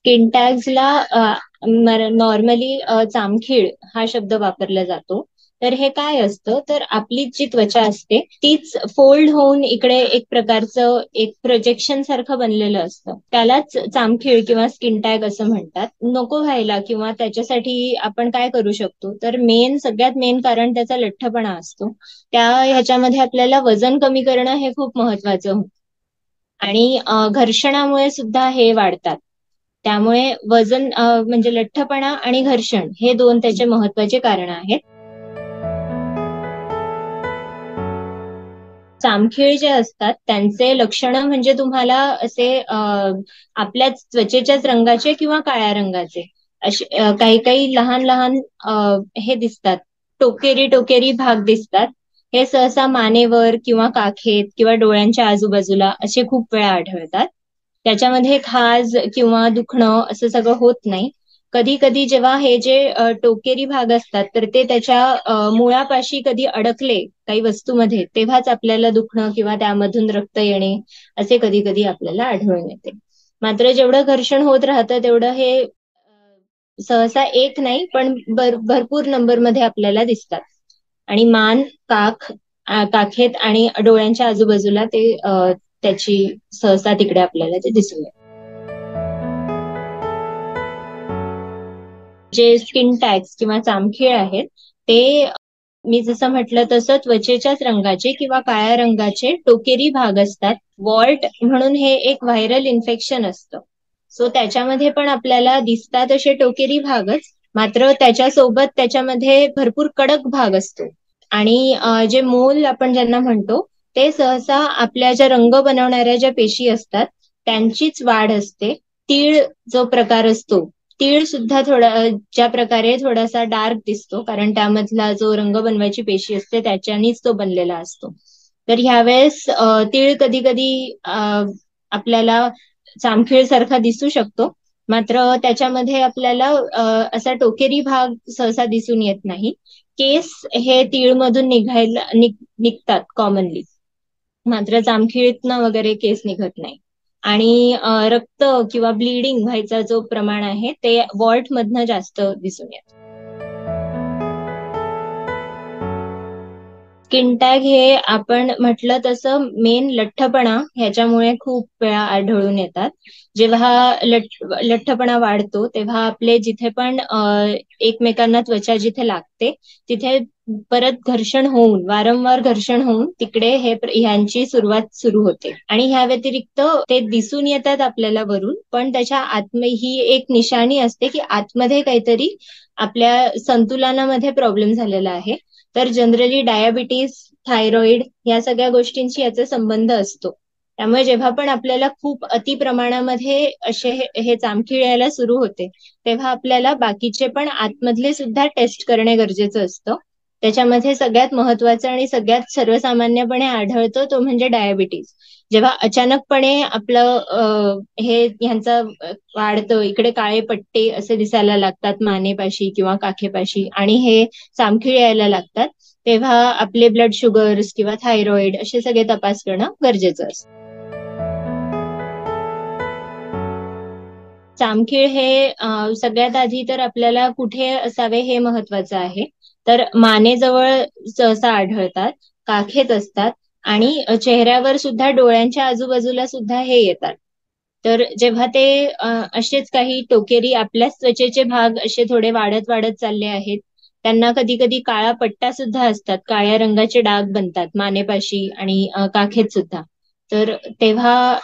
Skin टॅग्सला normally चामखीळ हा शब्द वापरला जातो. तर हे काय असतं, तर आपली जी त्वचा असते तीच फोल्ड होऊन इकडे एक प्रकारचं एक प्रोजेक्शन सारखं बनलेलं असतं. त्यालाच चामखीळ किंवा स्किन टॅग असं म्हणतात. नको व्हायला किंवा त्याच्यासाठी आपण काय करू शकतो, तर सगळ्यात मेन कारण त्याचा लठ्ठपणा असतो. ह्याच्यामध्ये आपल्याला वजन कमी करणं हे खूप महत्वाचं होतं. आणि घर्षणामुळे सुद्धा हे वाढतात. त्यामुळे म्हणजे लठ्ठपणा आणि घर्षण हे दोन त्याचे महत्वाचे कारण आहेत. चामखीळ जे असतात त्यांचे लक्षणं म्हणजे तुम्हाला असे आपल्याच त्वचेच्याच रंगाचे किंवा काळ्या रंगाचे असे काही काही लहान लहान हे दिसतात. टोकेरी टोकेरी भाग दिसतात. हे सहसा मानेवर किंवा काखेत किंवा डोळ्यांच्या आजूबाजूला असे खूप वेळा आढळतात. त्याच्यामध्ये खाज किंवा दुखणं असं सगळं होत नाही. कधी कधी जेव्हा हे जे टोकेरी भाग असतात तर ते त्याच्या मुळापाशी कधी अडकले काही वस्तूमध्ये तेव्हाच आपल्याला दुखणं किंवा त्यामधून रक्त येणे असे कधी कधी आपल्याला आढळून येते. मात्र जेवढं घर्षण होत राहतं तेवढं हे सहसा एक नाही पण भरपूर नंबरमध्ये आपल्याला दिसतात. आणि मान, काखेत आणि डोळ्यांच्या आजूबाजूला त्याची सहसा तिकडे आपल्याला ते दिसून येतं. जे स्किन टॅग्स किंवा चामखीळ आहेत ते मी जसं म्हटलं तसं त्वचेच्याच रंगाचे किंवा काळ्या रंगाचे टोकेरी भाग असतात. वॉल्ट म्हणून हे एक व्हायरल इन्फेक्शन असतं. सो त्याच्यामध्ये पण आपल्याला दिसतात असे टोकेरी भागच, मात्र त्याच्यासोबत त्याच्यामध्ये भरपूर कडक भाग असतो. आणि जे मोल आपण ज्यांना म्हणतो ते सहसा आपल्या ज्या रंग बनवणाऱ्या ज्या पेशी असतात त्यांचीच वाढ असते. तीळ जो प्रकार असतो, तीळ सुद्धा ज्या प्रकारे थोडासा डार्क दिसतो कारण त्यामधला जो रंग बनवायची पेशी असते त्याच्यानीच तो बनलेला असतो. तर ह्यावेळेस तीळ कधी कधी आपल्याला चामखीळ सारखा दिसू शकतो. मात्र त्याच्यामध्ये आपल्याला असा टोकेरी भाग सहसा दिसून येत नाही. केस हे तीळमधून निघतात कॉमनली, मात्र जामखिळीतनं वगैरे केस निघत नाही. आणि रक्त किंवा ब्लिडिंग व्हायचा जो प्रमाण आहे ते वॉल्ट मधनं जास्त दिसून येतं. स्किन टॅग हे आपण म्हटलं तसं मेन लठ्ठपणा ह्याच्यामुळे खूप वेळा आढळून येतात. जेव्हा लठ्ठपणा वाढतो तेव्हा आपले जिथे पण एकमेकांना त्वचा जिथे लागते तिथे परत वारंवार घर्षण होऊन तिकडे ह्यांची सुरुवात सुरू होते. आणि ह्या व्यतिरिक्त ते दिसून येतात आपल्याला वरून, पण त्याच्या ही एक निशाणी असते की आतमध्ये काहीतरी आपल्या संतुलनामध्ये प्रॉब्लेम झालेला आहे. तर जनरली डायबिटीस, थायरॉइड या सगळ्या गोष्टींशी याचा संबंध असतो. त्यामुळे जेव्हा पण आपल्याला खूप अति प्रमाणामध्ये असे हे चामखीळ यायला सुरू होते तेव्हा आपल्याला बाकीचे पण आतमधले सुद्धा टेस्ट करणे गरजेचं असतं. त्याच्यामध्ये सगळ्यात महत्वाचं आणि सगळ्यात सर्वसामान्यपणे आढळतो तो म्हणजे डायबिटीस. जेव्हा अचानकपणे आपलं ह्यांचा वाढतं, इकडे काळे पट्टे असे दिसायला लागतात मानेपाशी किंवा काखेपाशी आणि हे चामखीळ यायला लागतात, तेव्हा आपले ब्लड शुगर्स किंवा थायरॉइड असे सगळे तपास करणं गरजेचं असतं. चामखीळ हे सगळ्यात आधी तर आपल्याला कुठे असावे हे महत्वाचं आहे. तर मानेजवळ सहसा आढळतात, काखेत असतात आणि चेहऱ्यावर सुद्धा डोळ्यांच्या आजूबाजूला सुद्धा हे येतात. तर जेव्हा ते असेच काही टोकेरी आपल्याच त्वचेचे भाग असे थोडे वाढत वाढत चालले आहेत, त्यांना कधी कधी काळा पट्टा सुद्धा असतात, काळ्या रंगाचे डाग बनतात मानेपाशी आणि काखेत सुद्धा. तर तेव्हा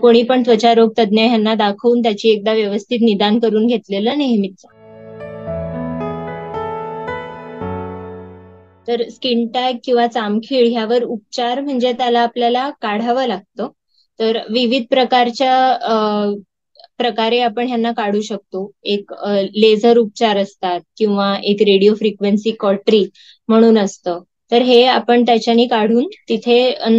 कोणी पण त्वचारोग तज्ञ ह्यांना दाखवून त्याची एकदा व्यवस्थित निदान करून घेतलेलं नेहमीच. तर स्किन टॅग किंवा चामखीळ ह्यावर उपचार म्हणजे त्याला आपल्याला काढावं लागतं. तर विविध प्रकारे आपण ह्यांना काढू शकतो. एक लेझर उपचार असतात किंवा एक रेडिओ फ्रिक्वेन्सी कॉट्री म्हणून असतं. तर हे आपण त्याच्याने काढून तिथे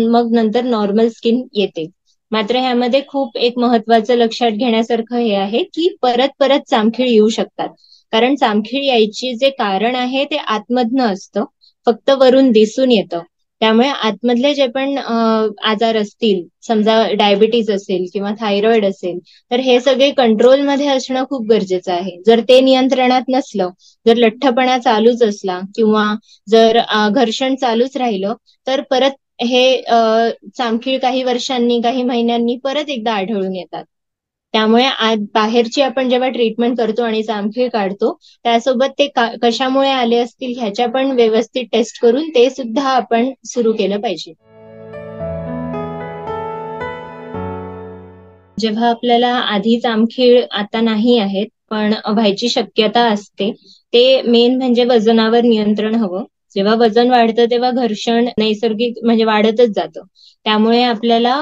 मग नंतर नॉर्मल स्किन येते. मात्र ह्यामध्ये खूप एक महत्वाचं लक्षात घेण्यासारखं हे आहे की परत परत चामखीळ येऊ शकतात. कारण चामखीळ यायची जे कारण आहे ते आतमधनं असतं, फक्त वरून दिसून येतं. त्यामुळे आतमधले जे पण आजार असतील, समजा डायबिटीज असेल किंवा थायरॉइड असेल, तर हे सगळे कंट्रोलमध्ये असणं खूप गरजेचं आहे. जर ते नियंत्रणात नसलं, जर लठ्ठपणा चालूच असला किंवा जर घर्षण चालूच राहिलं, तर परत हे जामखीळ काही वर्षांनी, काही महिन्यांनी परत एकदा आढळून येतात. त्यामुळे बाहेरची आपण जेव्हा ट्रीटमेंट करतो आणि जामखीळ काढतो, त्यासोबत ते कशामुळे आले असतील ह्याच्या पण व्यवस्थित टेस्ट करून ते सुद्धा आपण सुरू केलं पाहिजे. जेव्हा आपल्याला आधी जामखीळ आता नाही आहेत, पण व्हायची शक्यता असते, ते मेन म्हणजे वजनावर नियंत्रण हवं. जेव्हा वजन वाढतं तेव्हा घर्षण नैसर्गिक म्हणजे वाढतच जातं. त्यामुळे आपल्याला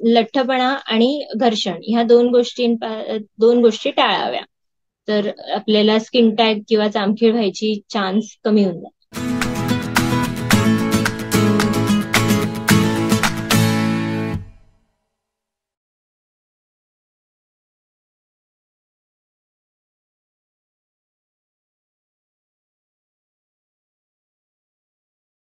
लठ्ठपणा आणि घर्षण ह्या दोन गोष्टी टाळाव्या. तर आपल्याला स्किन टॅग किंवा जामखीळ व्हायची चान्स कमी होऊन जातो.